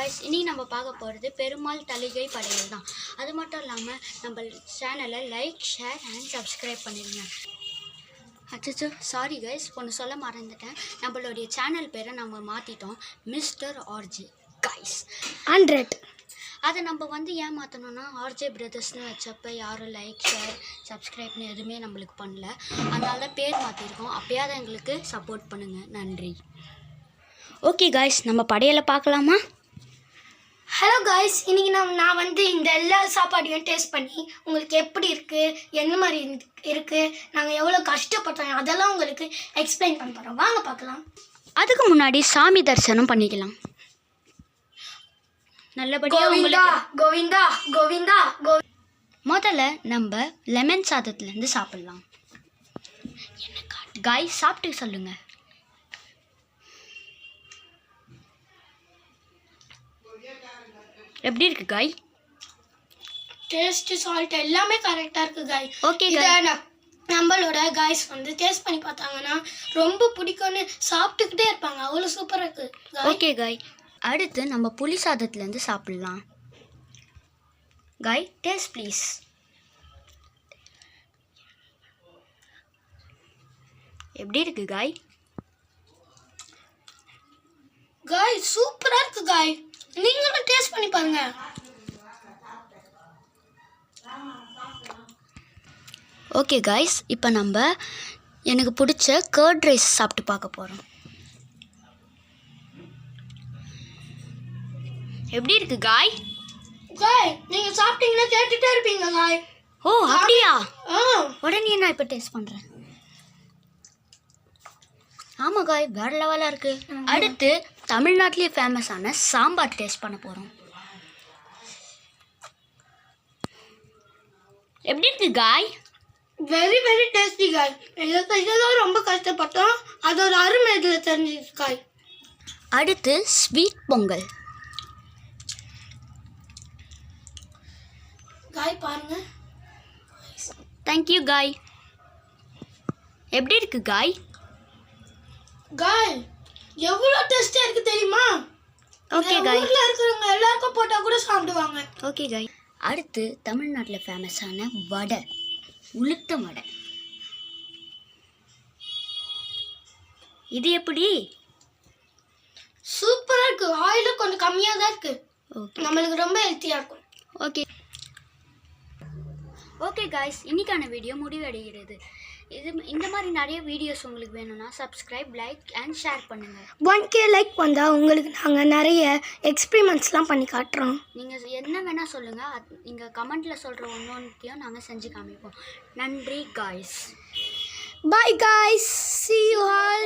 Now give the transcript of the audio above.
guys, இன்னைக்கு நம்ம பார்க்க போகிறது பெருமாள் தளிகை படையல் தான். அது மட்டும் இல்லாமல் நம்ம சேனலை லைக், ஷேர் அண்ட் சப்ஸ்கிரைப் பண்ணிடுங்க. அச்சோ சாரி கைஸ், ஒன்று சொல்ல மறந்துட்டேன். நம்மளுடைய சேனல் பேரை நம்ம மாற்றிட்டோம், மிஸ்டர் ஆர்ஜே கைஸ் 100. அதை நம்ம ஏன் மாற்றணும்னா, ஆர்ஜே பிரதர்ஸ்னு வச்சப்போ யாரும் லைக், ஷேர், சப்ஸ்கிரைப்னு எதுவுமே நம்மளுக்கு பண்ணல. அதனால தான் பேர் மாற்றிருக்கோம். அப்போயாவது எங்களுக்கு சப்போர்ட் பண்ணுங்கள். நன்றி. ஓகே காய்ஸ், நம்ம படையலை பார்க்கலாமா? ஹலோ காய்ஸ், இன்றைக்கி நான் இந்த எல்லா சாப்பாடையும் டேஸ்ட் பண்ணி உங்களுக்கு எப்படி இருக்குது, என்ன மாதிரி இருக்குது, நாங்கள் எவ்வளோ கஷ்டப்பட்டோம் அதெல்லாம் உங்களுக்கு எக்ஸ்பிளைன் பண்ண போகிறோம். வாங்க பார்க்கலாம். அதுக்கு முன்னாடி சாமி தரிசனம் பண்ணிக்கலாம். நல்லபடியாக கோவிந்தா கோவிந்தா கோவிந்தா முதல்ல நம்ம லெமன் சாதத்துலேருந்து சாப்பிட்லாம். காய்ஸ் சாப்பிட்டு சொல்லுங்கள். எப்படி இருக்கு காய்? டேஸ்ட், சால்ட் எல்லாமே கரெக்டாக இருக்குது காய். ஓகே, நம்மளோட காய்ஸ் டேஸ்ட் பண்ணி பார்த்தாங்கன்னா ரொம்ப பிடிக்கும்னு சாப்பிட்டுக்கிட்டே இருப்பாங்க. அவ்வளோ சூப்பராக இருக்குது. ஓகே காய், அடுத்து நம்ம புளி சாதத்துலேருந்து சாப்பிட்லாம். காய் டேஸ்ட் ப்ளீஸ். எப்படி இருக்கு காய்? காய் சூப்பராக இருக்குது காய். நீங்களும் டேஸ்ட் பண்ணி பாருங்க. ஓகே காய்ஸ், இப்போ நம்ம எனக்கு பிடிச்ச கர்ட் ரைஸ் சாப்பிட்டு பார்க்க போகிறோம். எப்படி இருக்கு காய்? காய் நீங்கள் சாப்பிட்டீங்கன்னா கேட்டுகிட்டே இருப்பீங்க காய். ஓ அப்படியா? உடனே நான் இப்போ டேஸ்ட் பண்ணுறேன். ஆமாம் காய், வேறு லெவலாக இருக்குது. அடுத்து தமிழ்நாட்டிலே ஃபேமஸான சாம்பார் டேஸ்ட் பண்ண போகிறோம். எப்படி இருக்கு காய்? வெரி வெரி டேஸ்டி காய். இதெல்லாம் ரொம்ப கஷ்டப்பட்டோம், அதோட அருமை இதில் தெரிஞ்சிச்சு காய். அடுத்து ஸ்வீட் பொங்கல். காய் பாருங்க. தேங்க்யூ காய். எப்படி இருக்கு காய்? காய் எவ்வளோ டேஸ்டியாக இருக்குது தெரியுமா? ஓகே காய், ஊரில் இருக்கிறவங்க எல்லாருக்கும் போட்டால் கூட சாப்பிடுவாங்க. ஓகே காய். அடுத்து தமிழ்நாட்டில் ஃபேமஸான வடை, உளுத்த வடை. இது எப்படி? சூப்பராக இருக்குது. ஆயிலும் கொஞ்சம் கம்மியாக தான் இருக்குது. ஓகே, நம்மளுக்கு ரொம்ப ஹெல்த்தியாக இருக்கும். ஓகே ஓகே காய்ஸ், இன்னைக்கான வீடியோ முடிவடைகிறது. இந்த மாதிரி நிறைய வீடியோஸ் உங்களுக்கு வேணும்னா சப்ஸ்கிரைப், லைக் அண்ட் ஷேர் பண்ணுங்கள். 1K லைக் வந்தால் உங்களுக்கு நாங்கள் நிறைய எக்ஸ்பிரிமெண்ட்ஸ்லாம் பண்ணி காட்டுறோம். நீங்கள் என்ன வேணால் சொல்லுங்கள், நீங்கள் கமெண்ட்டில் சொல்கிற ஒன்றொன்றையும் நாங்கள் செஞ்சு காமிப்போம். நன்றி guys. Bye guys, see you all.